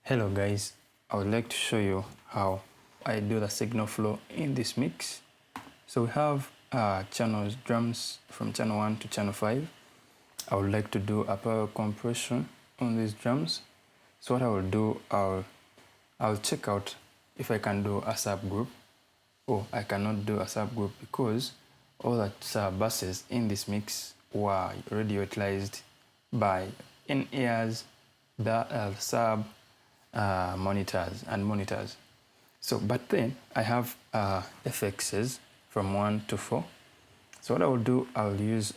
Hello guys, I would like to show you how I do the signal flow in this mix. So we have channels drums from channel 1 to channel 5. I would like to do a power compression on these drums. So what I will do, I'll check out if I can do a subgroup, or I cannot do a subgroup because all the buses in this mix were already utilized by in-ears, the sub monitors. So, but then I have FXs from 1 to 4. So what I will do, I'll use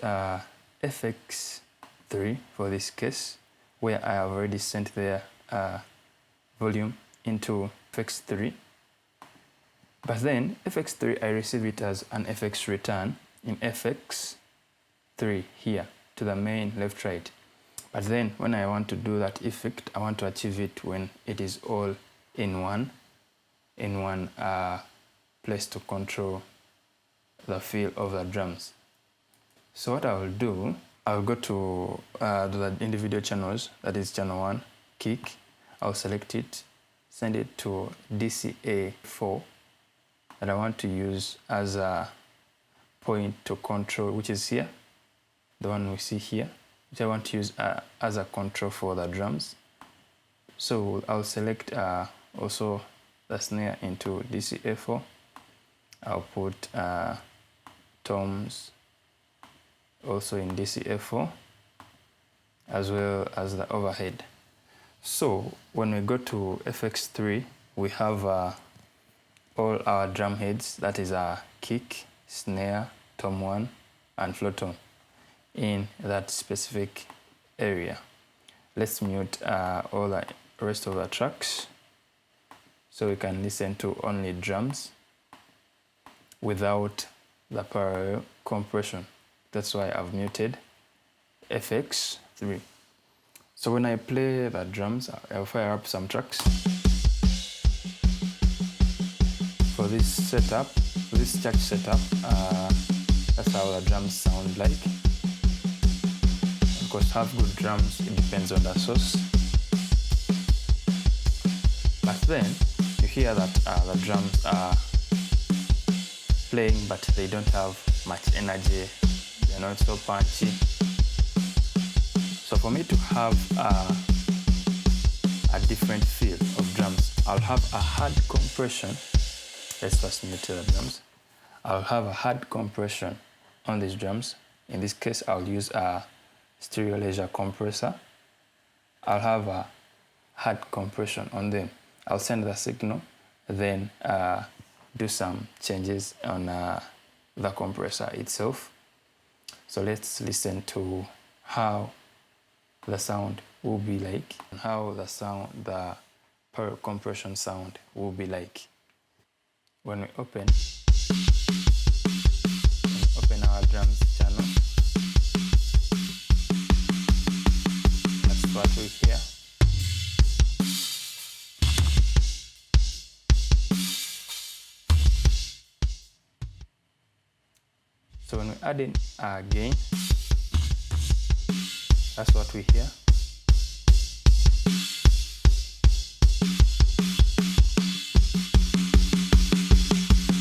FX3 for this case, where I have already sent their volume into FX3. But then FX3, I receive it as an FX return in FX3 here to the main left right. But then when I want to do that effect, I want to achieve it when it is all in one place to control the feel of the drums. So what I will do, I'll go to the individual channels, that is channel 1, kick. I'll select it, send it to DCA4 that I want to use as a point to control, which is here, the one we see here, which I want to use as a control for the drums. So I'll select also the snare into DCA4. I'll put toms also in DCA4, as well as the overhead. So when we go to FX3, we have all our drum heads, that is kick, snare, tom 1, and floor tom in that specific area. Let's mute all the rest of the tracks so we can listen to only drums without the parallel compression. That's why I've muted FX3. So when I play the drums, I'll fire up some tracks. For this setup, for this church setup, that's how the drums sound like. Of course, have good drums, it depends on the source. But then you hear that the drums are playing, but they don't have much energy. They're not so punchy. So for me to have a different feel of drums, I'll have a hard compression. Let's first mute the drums. I'll have a hard compression on these drums. In this case, I'll use a stereo laser compressor. I'll have a hard compression on them. I'll send the signal, then do some changes on the compressor itself. So let's listen to how the sound will be like, and how the power compression sound will be like. When we open our drums channel, that's what we hear. So when we add in a gain, that's what we hear.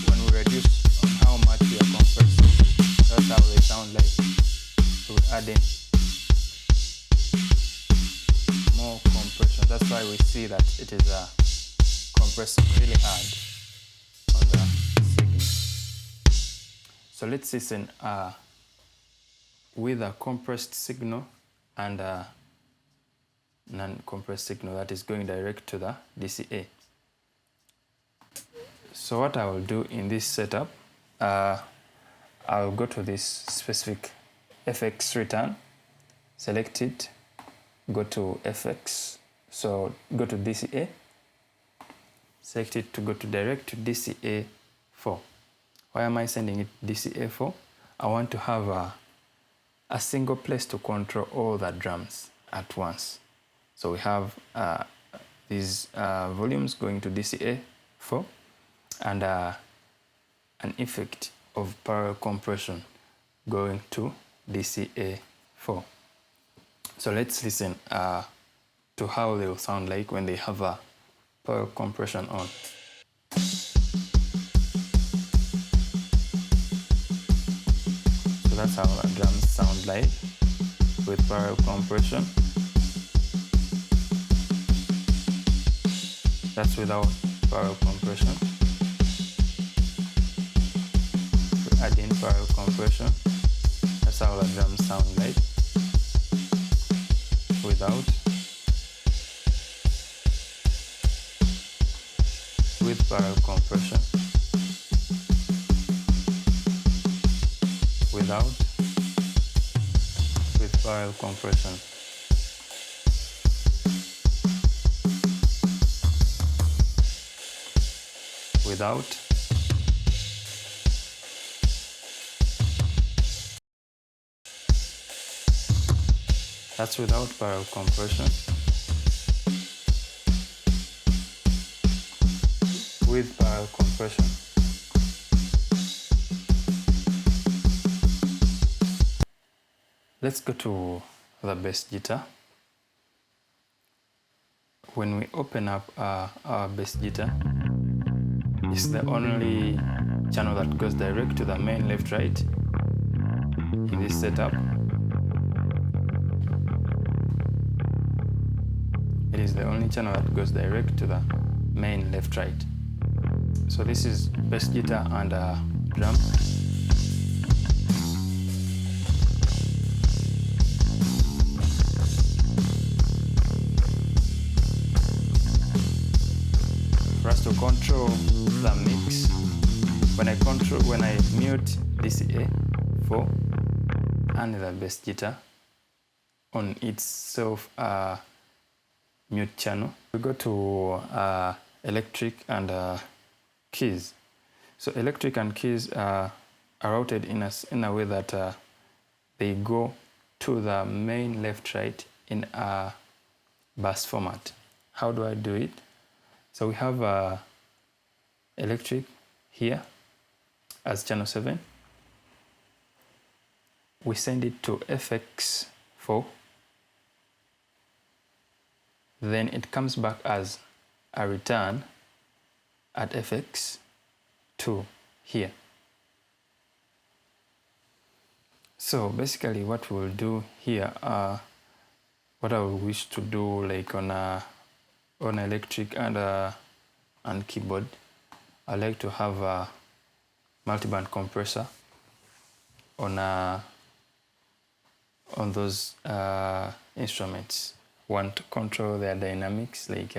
When we reduce on how much we are compressing, that's how they sound like. So we add in more compression. That's why we see that it is compressing really hard on the signal. So let's listen with a compressed signal and a non-compressed signal that is going direct to the DCA. So what I will do in this setup, I'll go to this specific FX return, select it, go to FX, so go to DCA, select it to go to direct to DCA4. Why am I sending it DCA4? I want to have a single place to control all the drums at once. So we have these volumes going to DCA4 and an effect of parallel compression going to DCA4. So let's listen to to how they'll sound like when they have a power compression on. So that's how our drums sound like with barrel compression. That's without barrel compression. We add in barrel compression. That's how the drums sound like without. With barrel compression. Without. With barrel compression. Without. That's without barrel compression. With barrel compression. Let's go to the bass guitar. When we open up our bass guitar, it's the only channel that goes direct to the main left-right in this setup. It is the only channel that goes direct to the main left-right. So this is bass guitar and drum. For us to control the mix, when I mute DCA4 and the bass guitar on its self mute channel, we go to electric and keys. So electric and keys are routed in a way that they go to the main left-right in a bus format. How do I do it? So we have electric here as channel 7. We send it to FX4. Then it comes back as a return at FX2 here. So basically what we'll do here, what I would wish to do like on electric and keyboard, I like to have a multiband compressor on those instruments. Want to control their dynamics, like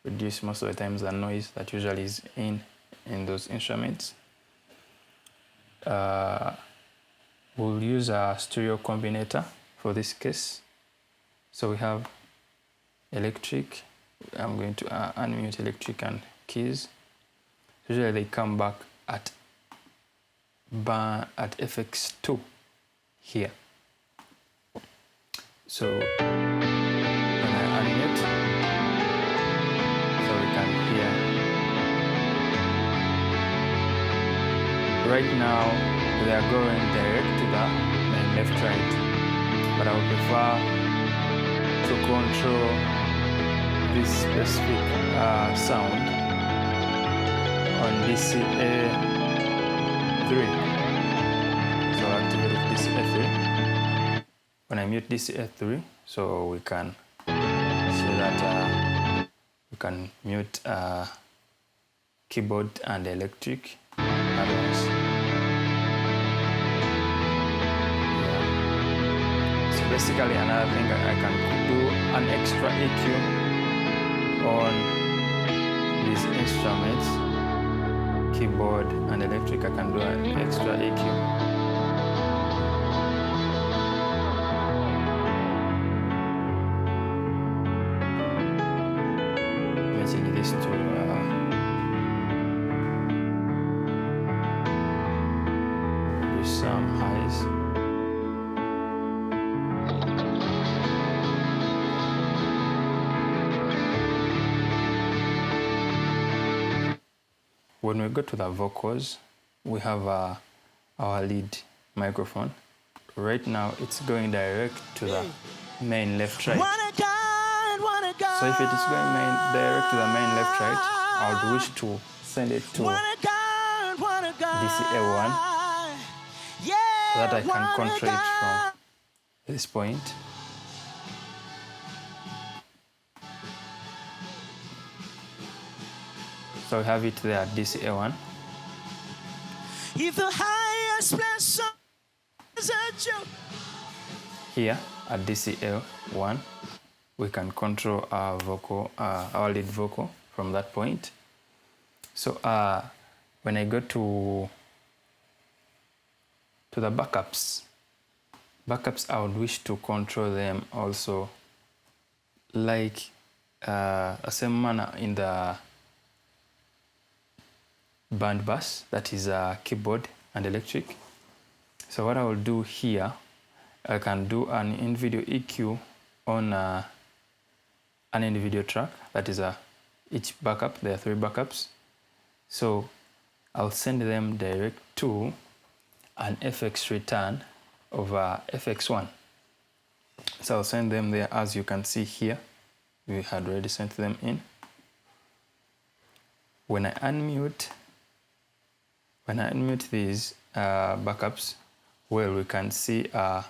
reduce most of the times the noise that usually is in those instruments. We'll use a stereo combinator for this case. So we have electric. I'm going to unmute electric and keys. Usually they come back at FX2 here. So when I unmute, so we can hear. Right now they are going direct to the main left-right, but I would prefer to control this specific sound on DCA3. So I'll activate DCA3. When I mute DCA3, so we can see that we can mute keyboard and electric at once. Yeah. So basically another thing I can do an extra EQ on these instruments, keyboard and electric. I can do an extra EQ. Matching this to some highs. When we go to the vocals, we have our lead microphone. Right now, it's going direct to the main left-right. So if it is going direct to the main left right, I would wish to send it to DCA1 so that I can control it from this point. So we have it there at DCA1. If the highest blessing is at you. Here at DCA1, we can control our vocal, our lead vocal from that point. So when I go to the backups, I would wish to control them also like the same manner in the band bus, that is keyboard and electric. So what I will do here, I can do an in-video EQ on an individual track, that is each backup. There are 3 backups. So I'll send them direct to an FX return of FX1. So I'll send them there. As you can see here, we had already sent them in. When I unmute these backups, well, we can see a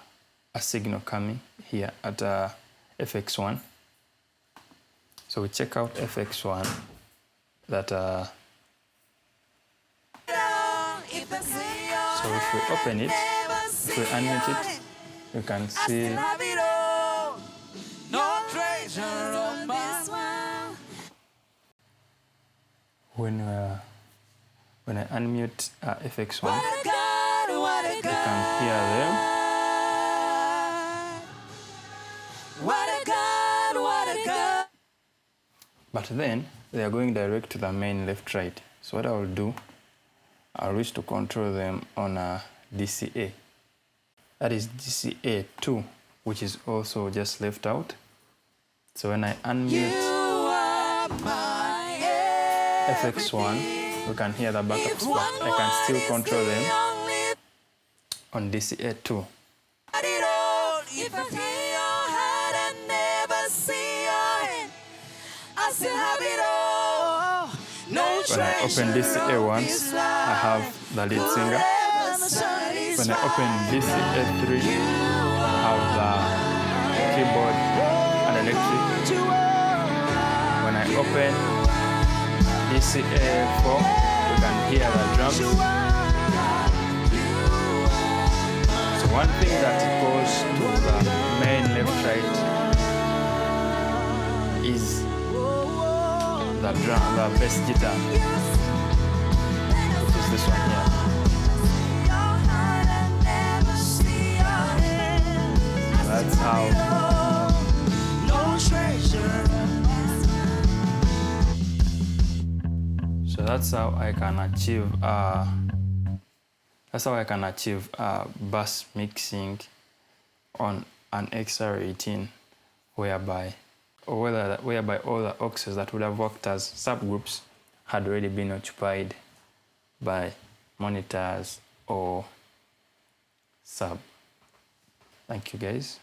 signal coming here at FX1. So we check out FX1 that so if we open it, if we unmute it, you can see when I unmute FX1, you can hear them. But then they are going direct to the main left right. So what I will do, I'll wish to control them on a DCA. That is DCA2, which is also just left out. So when I unmute FX1, you can hear the backups, but I can still control them on DCA2. When I open DCA once, I have the lead singer. When I open DCA3, I have the keyboard and electric. When I open DCA4, you can hear the drums. So one thing that goes to the main left right is the drum, the bass guitar, which is this one here. That's how. So that's how I can achieve. That's how I can achieve bass mixing on an xair18, whereby all the auxes that would have worked as subgroups had already been occupied by monitors or sub. Thank you guys.